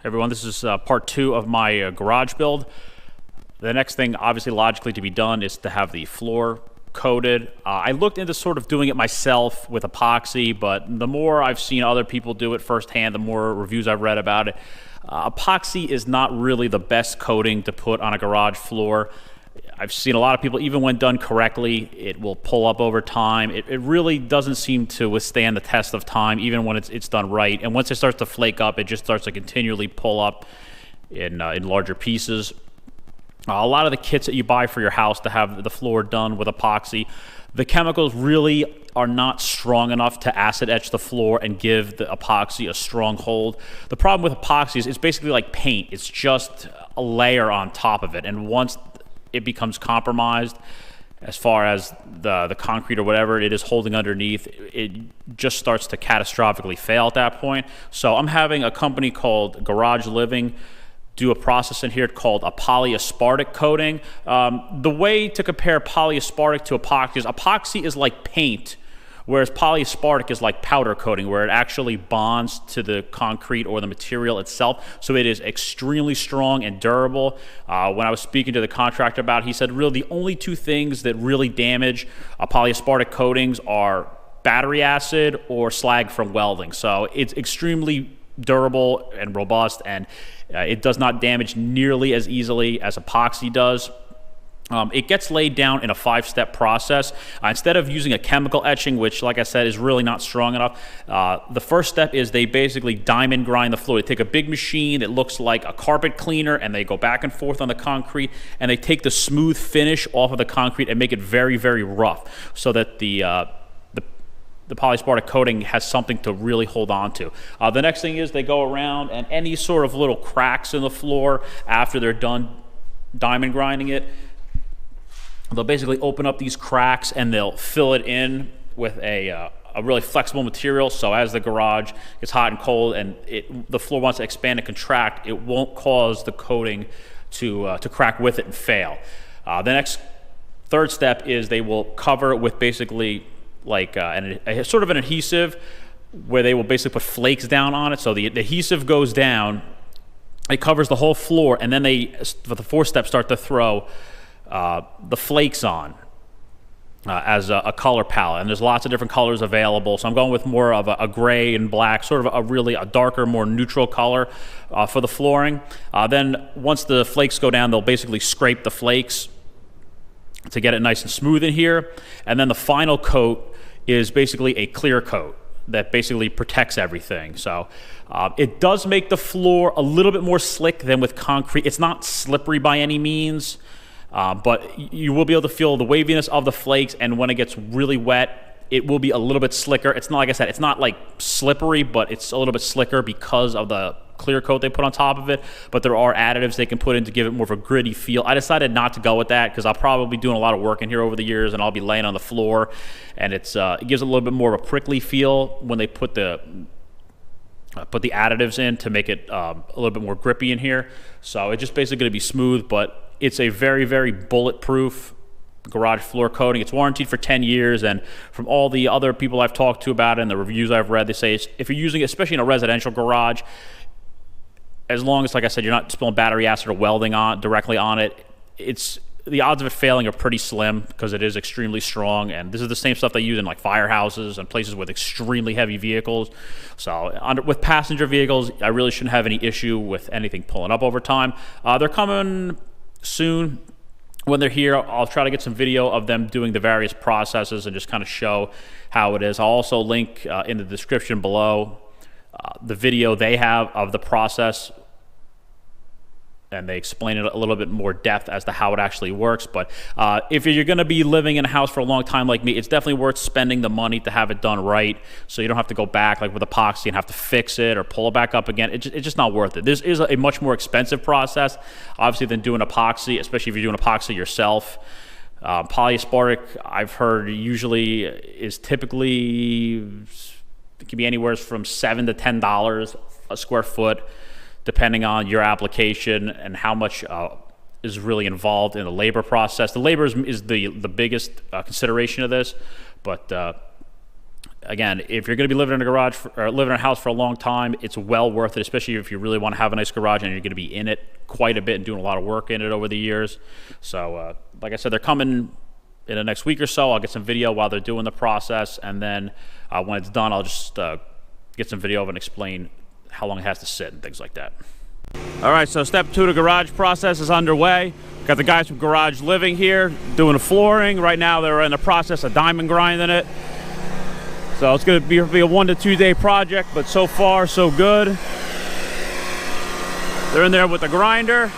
Everyone, this is part 2 of my garage build. The next thing, obviously logically to be done, is to have the floor coated. I looked into sort of doing it myself with epoxy, but the more I've seen other people do it firsthand, the more reviews I've read about it. Epoxy is not really the best coating to put on a garage floor. I've seen a lot of people, even when done correctly, it will pull up over time. It really doesn't seem to withstand the test of time, even when it's done right. And once it starts to flake up, it just starts to continually pull up in larger pieces. A lot of the kits that you buy for your house to have the floor done with epoxy, the chemicals really are not strong enough to acid etch the floor and give the epoxy a strong hold. The problem with epoxy is it's basically like paint. It's just a layer on top of it. And once it becomes compromised as far as the concrete or whatever it is holding underneath, it just starts to catastrophically fail at that point. So I'm having a company called Garage Living do a process in here called a polyaspartic coating. The way to compare polyaspartic to epoxy is like paint, whereas polyaspartic is like powder coating, where it actually bonds to the concrete or the material itself. So it is extremely strong and durable. When I was speaking to the contractor about it, he said really the only two things that really damage polyaspartic coatings are battery acid or slag from welding. So it's extremely durable and robust, and it does not damage nearly as easily as epoxy does. It gets laid down in a 5-step process. Instead of using a chemical etching, which, like I said, is really not strong enough, the first step is they basically diamond grind the floor. They take a big machine that looks like a carpet cleaner, and they go back and forth on the concrete, and they take the smooth finish off of the concrete and make it very, very rough, so that the polyaspartic coating has something to really hold on to. The next thing is they go around, and any sort of little cracks in the floor after they're done diamond grinding it, they'll basically open up these cracks and they'll fill it in with a really flexible material. So as the garage gets hot and cold and the floor wants to expand and contract, it won't cause the coating to crack with it and fail. The next third step is they will cover it with basically like a sort of an adhesive, where they will basically put flakes down on it. So the adhesive goes down, it covers the whole floor, and then they, for the fourth step, start to throw the flakes on as a color palette. And there's lots of different colors available. So I'm going with more of a gray and black, sort of a darker, more neutral color for the flooring. Then once the flakes go down, they'll basically scrape the flakes to get it nice and smooth in here. And then the final coat is basically a clear coat that basically protects everything. So it does make the floor a little bit more slick than with concrete. It's not slippery by any means, but you will be able to feel the waviness of the flakes, and when it gets really wet, it will be a little bit slicker. It's not, like I said, it's not like slippery, but it's a little bit slicker because of the clear coat they put on top of it. But there are additives they can put in to give it more of a gritty feel. I decided not to go with that because I'll probably be doing a lot of work in here over the years, and I'll be laying on the floor, and it gives a little bit more of a prickly feel when they put the additives in to make it a little bit more grippy in here. So it's just basically going to be smooth, but it's a very, very bulletproof garage floor coating. It's warranted for 10 years, and from all the other people I've talked to about it and the reviews I've read, they say if you're using it, especially in a residential garage, as long as, like I said, you're not spilling battery acid or welding directly on it, the odds of it failing are pretty slim because it is extremely strong. And this is the same stuff they use in like firehouses and places with extremely heavy vehicles. So with passenger vehicles, I really shouldn't have any issue with anything pulling up over time. They're coming soon. When they're here, I'll try to get some video of them doing the various processes and just kind of show how it is. I'll also link in the description below the video they have of the process, and they explain it a little bit more depth as to how it actually works. But if you're going to be living in a house for a long time like me, it's definitely worth spending the money to have it done right, so you don't have to go back like with epoxy and have to fix it or pull it back up again. It's just not worth it. This is a much more expensive process, obviously, than doing epoxy, especially if you're doing epoxy yourself. Polyaspartic, I've heard, usually is typically, it can be anywhere from $7 to $10 a square foot, depending on your application and how much is really involved in the labor process. The labor is the biggest consideration of this, but Again, if you're going to be living in a garage or living in a house for a long time, it's well worth it, especially if you really want to have a nice garage and you're going to be in it quite a bit and doing a lot of work in it over the years. So, like I said, they're coming in the next week or so. I'll get some video while they're doing the process, and then when it's done, I'll just get some video of it and explain how long it has to sit and things like that. All right, so step 2 of the garage process is underway. Got the guys from Garage Living here doing the flooring. Right now, they're in the process of diamond grinding it. So it's going to be a 1 to 2 day project, but so far so good. They're in there with the grinder.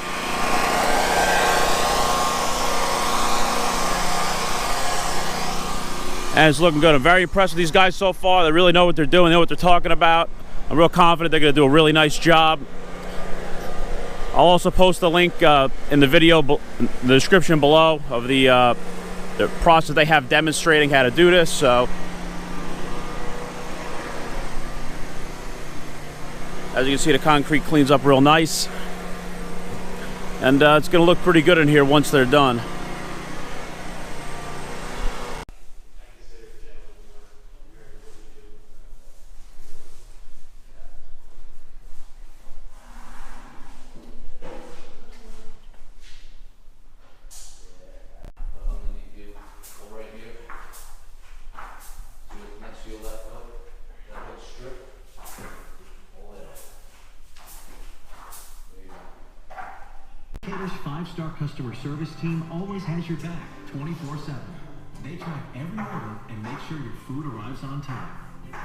And it's looking good. I'm very impressed with these guys so far. They really know what they're doing, they know what they're talking about. I'm real confident they're going to do a really nice job. I'll also post a link in the video, in the description below, of the process they have demonstrating how to do this. So, as you can see, the concrete cleans up real nice. And it's going to look pretty good in here once they're done. Cater's 5-star customer service team always has your back 24/7. They track every order and make sure your food arrives on time.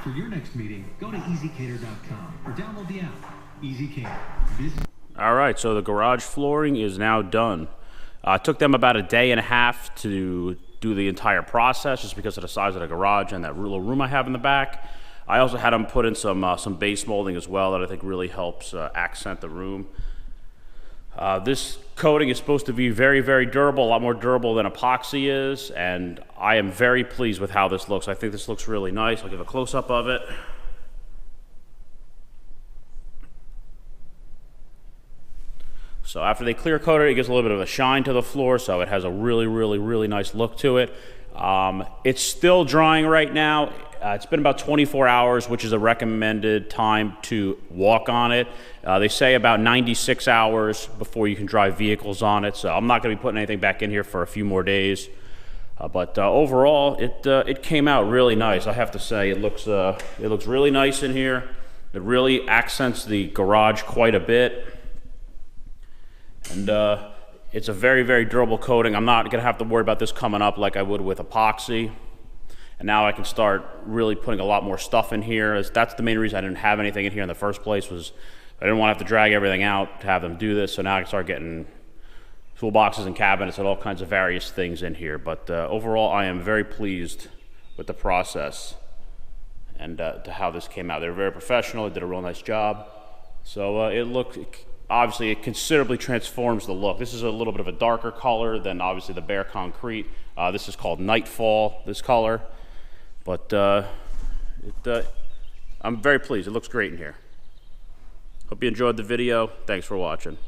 For your next meeting, go to easycater.com or download the app. Easy Cater. All right, so the garage flooring is now done. It took them about a day and a half to do the entire process, just because of the size of the garage and that little room I have in the back. I also had them put in some base molding as well that I think really helps accent the room. This coating is supposed to be very, very durable, a lot more durable than epoxy is, and I am very pleased with how this looks. I think this looks really nice. I'll give a close-up of it. So after they clear coat it, it gives a little bit of a shine to the floor, so it has a really, really, really nice look to it. It's still drying right now. It's been about 24 hours, which is a recommended time to walk on it. They say about 96 hours before you can drive vehicles on it, so I'm not going to be putting anything back in here for a few more days. But overall, it came out really nice. I have to say, it looks really nice in here. It really accents the garage quite a bit, and it's a very, very durable coating. I'm not going to have to worry about this coming up like I would with epoxy. And now I can start really putting a lot more stuff in here. That's the main reason I didn't have anything in here in the first place, was I didn't want to have to drag everything out to have them do this. So now I can start getting toolboxes and cabinets and all kinds of various things in here. But overall, I am very pleased with the process and to how this came out. They were very professional. They did a real nice job. So obviously it considerably transforms the look. This is a little bit of a darker color than obviously the bare concrete. This is called Nightfall, this color. But I'm very pleased. It looks great in here. Hope you enjoyed the video. Thanks for watching.